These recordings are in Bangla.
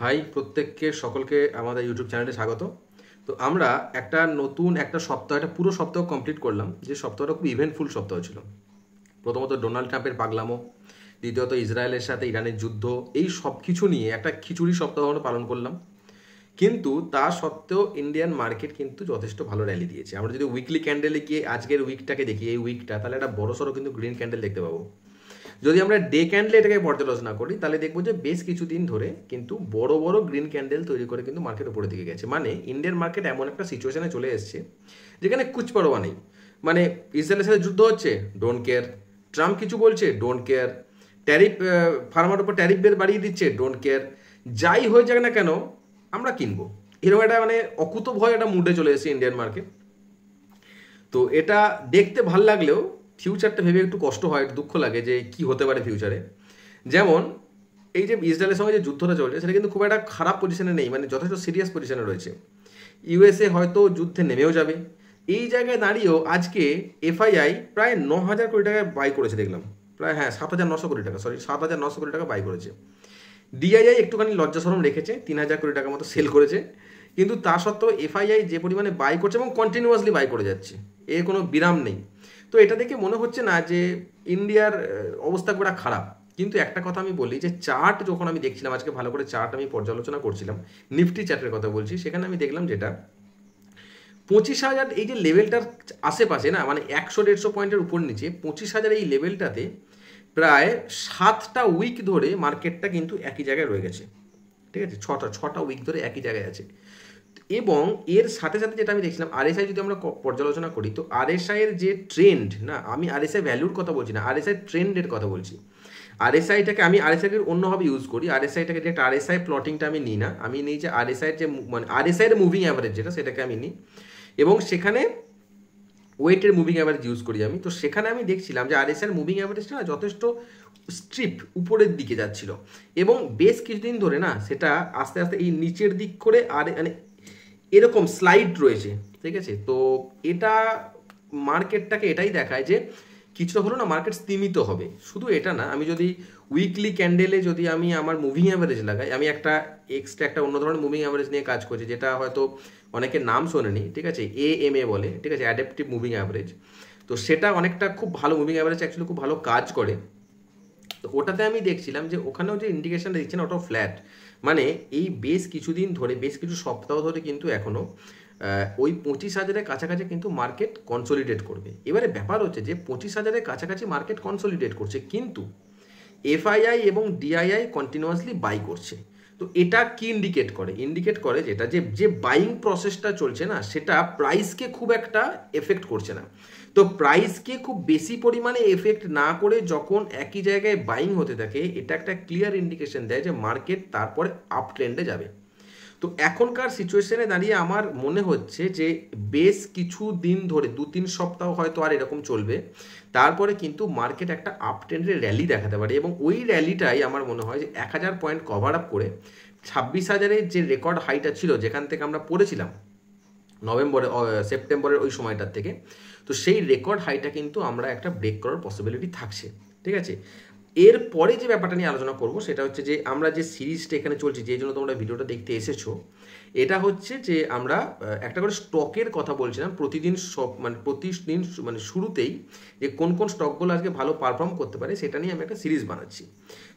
হাই প্রত্যেককে সকলকে আমাদের ইউটিউব চ্যানেলে স্বাগত। তো আমরা নতুন একটা সপ্তাহ, একটা পুরো সপ্তাহ কমপ্লিট করলাম, যে সপ্তাহটা খুব ইভেন্টফুল সপ্তাহ ছিল। প্রথমত ডোনাল্ড ট্রাম্পের পাগলামো, দ্বিতীয়ত ইসরায়েলের সাথে ইরানের যুদ্ধ, এই সব কিছু নিয়ে একটা খিচুড়ি সপ্তাহ আমরা পালন করলাম। কিন্তু তা সত্ত্বেও ইন্ডিয়ান মার্কেট কিন্তু যথেষ্ট ভালো র্যালি দিয়েছে। আমরা যদি উইকলি ক্যান্ডেলে গিয়ে আজকের উইকটাকে দেখি, এই উইকটা, তাহলে একটা বড়সড় কিন্তু গ্রিন ক্যান্ডেল দেখতে পাবো। যদি আমরা ডে ক্যান্ডেল এটাকে পর্যালোচনা করি, তাহলে দেখবো যে বেশ কিছুদিন ধরে কিন্তু বড় বড় গ্রিন ক্যান্ডেল তৈরি করে কিন্তু মার্কেট উপরের দিকে গেছে। মানে ইন্ডিয়ান মার্কেট এমন একটা সিচুয়েশনে চলে এসছে যেখানে কুছ পরোয়া নেই। মানে ইসরায়েলের সাথে যুদ্ধ হচ্ছে, ডোন্ট কেয়ার। ট্রাম্প কিছু বলছে, ডোন্ট কেয়ার। ট্যারিফ, ফার্মার উপর ট্যারিফ বের বাড়িয়ে দিচ্ছে, ডোন্ট কেয়ার। যাই হয়ে যাক না কেন, আমরা কিনবো, এরকম একটা মানে অকুত ভয় একটা মুডে চলে এসেছে ইন্ডিয়ান মার্কেট। তো এটা দেখতে ভাল লাগলেও ফিউচারটা ভেবে একটু কষ্ট হয়, একটু দুঃখ লাগে যে কি হতে পারে ফিউচারে। যেমন এই যে ইসরায়েলের সঙ্গে যে যুদ্ধটা চলছে, সেটা কিন্তু খুব একটা খারাপ পজিশনে নেই, মানে যথেষ্ট সিরিয়াস পজিশনে রয়েছে। ইউএসএ হয়তো যুদ্ধে নেমেও যাবে। এই জায়গায় দাঁড়িয়েও আজকে এফআইআই প্রায় 9,000 কোটি টাকায় বাই করেছে দেখলাম। প্রায়, হ্যাঁ, 7,900 কোটি টাকা, সরি, 7,900 কোটি টাকা বাই করেছে। ডিআইআই একটুখানি লজ্জাসরম রেখেছে, 3,000 কোটি টাকার মতো সেল করেছে। কিন্তু তা সত্ত্বেও এফআইআই যে পরিমাণে বাই করছে এবং কন্টিনিউয়াসলি বাই করে যাচ্ছে, এর কোনো বিরাম নেই। তো এটা দেখে মনে হচ্ছে না যে ইন্ডিয়ার অবস্থা পুরো খারাপ। কিন্তু একটা কথা আমি বলি, যে চার্ট যখন আমি দেখছিলাম, আজকে ভালো করে চার্ট আমি পর্যালোচনা করছিলাম, নিফটি চার্টের কথা বলছি, সেখানে আমি দেখলাম যেটা 25,000, এই যে লেভেলটার আশেপাশে, না মানে 100-150 পয়েন্টের উপর নিচে 25,000 এই লেভেলটাতে প্রায় 7টা উইক ধরে মার্কেটটা কিন্তু একই জায়গায় রয়ে গেছে। ঠিক আছে, ছটা উইক ধরে একই জায়গায় আছে। এবং এর সাথে সাথে যেটা আমি দেখছিলাম, আরএসআই যদি আমরা পর্যালোচনা করি, তো আরএসআই এর যে ট্রেন্ড, না আমি আরএসআই ভ্যালুর কথা বলছি না, আরএসআই ট্রেন্ডের কথা বলছি। আরএসআইটাকে আমি আরএসআইকে অন্যভাবে ইউজ করি। আরএসআইটাকে যে আরএসআই প্লটিংটা আমি নিই না, আমি নিই যে আরএসআইয়ের যে মানে আরএসআইয়ের মুভিং অ্যাভারেজ যেটা, সেটাকে আমি নিই এবং সেখানে ওয়েটের মুভিং অ্যাভারেজ ইউজ করি আমি। তো সেখানে আমি দেখছিলাম যে আরএসআইয়ের মুভিং অ্যাভারেজটা না যথেষ্ট স্ট্রিপ উপরের দিকে যাচ্ছিল এবং বেশ কিছুদিন ধরে না সেটা আস্তে আস্তে এই নিচের দিক করে আর মানে এরকম স্লাইড রয়েছে। ঠিক আছে, তো এটা মার্কেটটাকে এটাই দেখায় যে কিছুটা হলো না মার্কেট স্তীমিত হবে। শুধু এটা না, আমি যদি উইকলি ক্যান্ডেলে যদি আমি আমার মুভিং অ্যাভারেজ লাগাই, আমি একটা অন্য ধরনের মুভিং অ্যাভারেজ নিয়ে কাজ করছি, যেটা হয়তো অনেকের নাম শোনেনি। ঠিক আছে, এএমএ বলে, ঠিক আছে, অ্যাডাপটিভ মুভিং অ্যাভারেজ। তো সেটা অনেকটা খুব ভালো মুভিং অ্যাভারেজ, অ্যাকচুয়ালি খুব ভালো কাজ করে। তো ওটাতে আমি দেখছিলাম যে ওখানেও যে ইন্ডিকেশনটা দিচ্ছে না, ওটাও ফ্ল্যাট। মানে এই বেশ কিছুদিন ধরে, বেশ কিছু সপ্তাহ ধরে কিন্তু এখনও ওই 25,000-এর কাছাকাছি কিন্তু মার্কেট কনসলিডেট করবে। এবারে ব্যাপার হচ্ছে যে 25,000-এর কাছাকাছি মার্কেট কনসলিডেট করছে, কিন্তু এফআইআই এবং ডিআইআই কন্টিনিউয়াসলি বাই করছে। তো এটা কি ইন্ডিকেট করে যেটা যে বাইং প্রসেসটা চলছে না, সেটা প্রাইসকে খুব একটা এফেক্ট করছে না। তো প্রাইসকে খুব বেশি পরিমাণে এফেক্ট না করে যখন একই জায়গায় বাইং হতে থাকে, এটা একটা ক্লিয়ার ইন্ডিকেশন দেয় যে মার্কেট তারপরে আপ ট্রেন্ডে যাবে। তো এখনকার সিচুয়েশনে দাঁড়িয়ে আমার মনে হচ্ছে যে বেশ কিছু দিন ধরে, 2-3 সপ্তাহ হয়তো আর এরকম চলবে, তারপরে কিন্তু মার্কেট একটা আপ ট্রেন্ডের র্যালি দেখাতে পারে। এবং ওই র্যালিটাই আমার মনে হয় যে 1,000 পয়েন্ট কভার আপ করে 26,000-এর যে রেকর্ড হাইটা ছিল, যেখান থেকে আমরা পড়েছিলাম সেপ্টেম্বরের ওই সময়টার থেকে, তো সেই রেকর্ড হাইটা কিন্তু আমরা একটা ব্রেক করার পসিবিলিটি থাকছে। ঠিক আছে, এরপরে যে ব্যাপারটা নিয়ে আলোচনা করব সেটা হচ্ছে যে আমরা যে সিরিজটা এখানে চলছে, যে জন্য তোমরা ভিডিওটা দেখতে এসেছো, এটা হচ্ছে যে আমরা একটা করে স্টকের কথা বলছিলাম প্রতিদিন, প্রতিদিন মানে শুরুতেই, যে কোন কোন স্টকগুলো আজকে ভালো পারফর্ম করতে পারে সেটা নিয়ে আমি একটা সিরিজ বানাচ্ছি।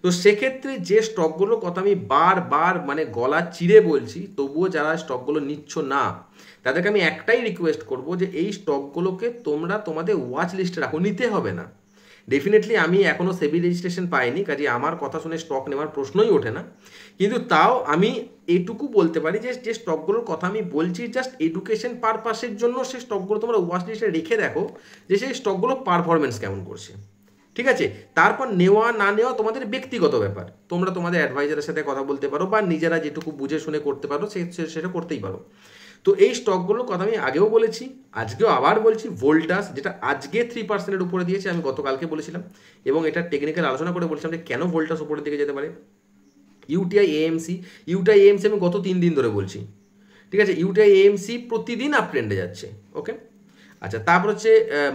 তো সেক্ষেত্রে যে স্টকগুলোর কথা আমি বারবার মানে গলা চিড়ে বলছি, তবুও যারা স্টকগুলো নিচ্ছ না, তাদেরকে আমি একটাই রিকোয়েস্ট করব যে এই স্টকগুলোকে তোমরা তোমাদের ওয়াচ লিস্টে রাখো, নিতে হবে না। ডেফিনেটলি আমি এখনও সেবি রেজিস্ট্রেশন পাইনি, কাজে আমার কথা শুনে স্টক নেওয়ার প্রশ্নই ওঠে না। কিন্তু তাও আমি এইটুকু বলতে পারি যে যে স্টকগুলোর কথা আমি বলছি, জাস্ট এডুকেশন পারপাসের জন্য সেই স্টকগুলো তোমরা ওয়াচ লিস্টে রেখে দেখো যে সেই স্টকগুলো পারফরমেন্স কেমন করছে। ঠিক আছে, তারপর নেওয়া না নেওয়া তোমাদের ব্যক্তিগত ব্যাপার, তোমরা তোমাদের অ্যাডভাইজারের সাথে কথা বলতে পারো বা নিজেরা যেটুকু বুঝে শুনে করতে পারো সেটা করতেই পারো। তো এই স্টকগুলোর কথা আমি আগেও বলেছি, আজকেও আবার বলছি। ভোল্টাস, যেটা আজকে 3%-এর উপরে দিয়েছে, আমি গতকালকে বলেছিলাম এবং এটা টেকনিক্যাল আলোচনা করে বলেছিলাম যে কেন ভোল্টাস উপরের দিকে যেতে পারে। ইউটিআই এএমসি আমি গত 3 দিন ধরে বলছি। ঠিক আছে, ইউটিআই এএমসি প্রতিদিন আপ ট্রেন্ডে যাচ্ছে। ওকে, আচ্ছা, তারপর হচ্ছে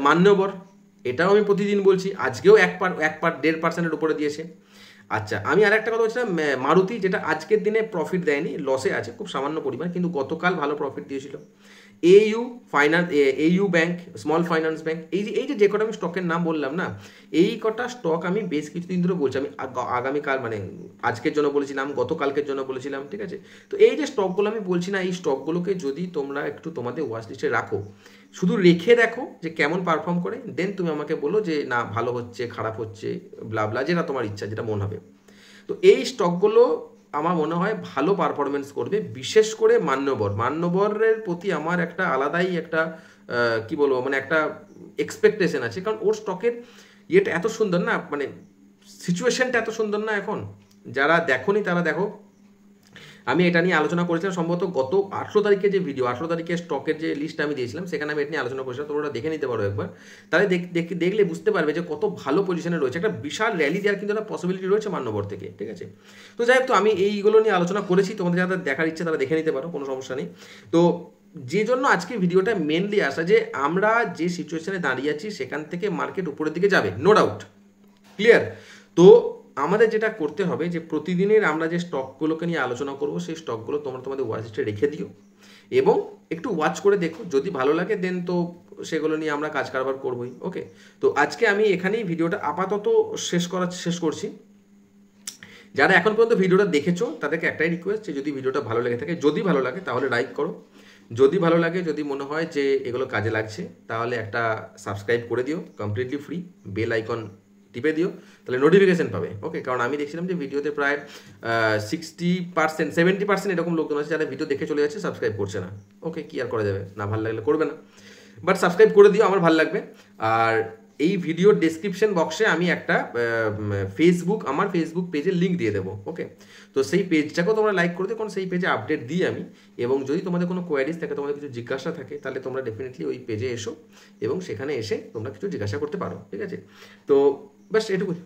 মান্যবর, এটাও আমি প্রতিদিন বলছি, আজকেও 1.5%-এর উপরে দিয়েছে। আচ্ছা, আমি আর একটা কথা বলছিলাম, মারুতি, যেটা আজকের দিনে প্রফিট দেয়নি, লসে আছে খুব সামান্য পরিমাণ, কিন্তু গতকাল ভালো প্রফিট দিয়েছিল। AU finance, AU bank, small finance bank, এই যে কটা আমি স্টকের নাম বললাম না, এই কটা স্টক আমি বেশ কিছুদিন ধরে বলছি। আমি আগামীকাল মানে আজকের জন্য বলেছিলাম, গতকালকের জন্য বলেছিলাম, ঠিক আছে। তো এই যে স্টকগুলো আমি বলছি না, এই স্টকগুলোকে যদি তোমরা একটু তোমাদের ওয়াচ লিস্টে রাখো, শুধু রেখে দেখো যে কেমন পারফর্ম করে, দেন তুমি আমাকে বলো যে না ভালো হচ্ছে, খারাপ হচ্ছে, ব্লা, যেটা তোমার ইচ্ছা, যেটা মন হবে। তো এই স্টকগুলো আমার মনে হয় ভালো পারফরমেন্স করবে, বিশেষ করে মান্যবরের প্রতি আমার একটা আলাদাই একটা কি বলবো, মানে একটা এক্সপেকটেশন আছে, কারণ ওর স্টকের ইয়েটা এত সুন্দর না, মানে সিচুয়েশনটা এত সুন্দর না এখন। যারা দেখোনি তারা দেখো, আমি এটা নিয়ে আলোচনা করেছিলাম সম্ভবত গত 18 তারিখে যে ভিডিও, 18 তারিখে স্টকের যে লিস্ট আমি দিয়েছিলাম, সেখানে আমি এটা নিয়ে আলোচনা করেছিলাম, তোমরা দেখে নিতে পারো একবার। তাহলে দেখলে বুঝতে পারবে যে কত ভালো পজিশনে রয়েছে, একটা বিশাল র্যালি দেওয়ার কিন্তু একটা পসিবিলিটি রয়েছে মান্যবর থেকে, ঠিক আছে। তো যাই হোক, তো আমি এইগুলো নিয়ে আলোচনা করেছি, তোমাদের যারা দেখার ইচ্ছে তারা দেখে নিতে পারো, কোনো সমস্যা নেই। তো যে জন্য আজকে ভিডিওটা মেনলি আসা, যে আমরা যে সিচুয়েশনে দাঁড়িয়ে আছি সেখান থেকে মার্কেট উপরের দিকে যাবে, নো ডাউট, ক্লিয়ার। তো আমাদের যেটা করতে হবে, যে প্রতিদিনের আমরা যে স্টকগুলোকে নিয়ে আলোচনা করব, সেই স্টকগুলো তোমরা তোমাদের ওয়াচ লিস্টে রেখে দিও এবং একটু ওয়াচ করে দেখো, যদি ভালো লাগে দেন তো সেগুলো নিয়ে আমরা কাজ কারবার করবোই। ওকে, তো আজকে আমি এখানেই ভিডিওটা আপাতত শেষ করছি। যারা এখন পর্যন্ত ভিডিওটা দেখেছো তাদেরকে একটাই রিকোয়েস্ট, যে যদি ভিডিওটা ভালো লেগে থাকে, যদি ভালো লাগে তাহলে লাইক করো, যদি ভালো লাগে, যদি মনে হয় যে এগুলো কাজে লাগছে, তাহলে একটা সাবস্ক্রাইব করে দিও, কমপ্লিটলি ফ্রি, বেল আইকন টিপে দিও, তাহলে নোটিফিকেশন পাবে। ওকে, কারণ আমি দেখছিলাম যে ভিডিওতে প্রায় 60%, 70% এরকম লোকজন আছে যারা ভিডিও দেখে চলে যাচ্ছে, সাবস্ক্রাইব করছে না। ওকে, কি আর করা যাবে, না ভালো লাগলে করবে না, বাট সাবস্ক্রাইব করে দিও, আমার ভালো লাগবে। আর এই ভিডিওর ডেসক্রিপশন বক্সে আমি একটা আমার ফেসবুক পেজের লিঙ্ক দিয়ে দেবো। ওকে, তো সেই পেজটাকেও তোমরা লাইক করে দিও, কারণ সেই পেজে আপডেট দিই আমি। এবং যদি তোমাদের কোনো কোয়ারিজ থাকে, তোমাদের কিছু জিজ্ঞাসা থাকে, তাহলে তোমরা ডেফিনেটলি ওই পেজে এসো এবং সেখানে এসে তোমরা কিছু জিজ্ঞাসা করতে পারো, ঠিক আছে। তো ব্যাস এটুকুই।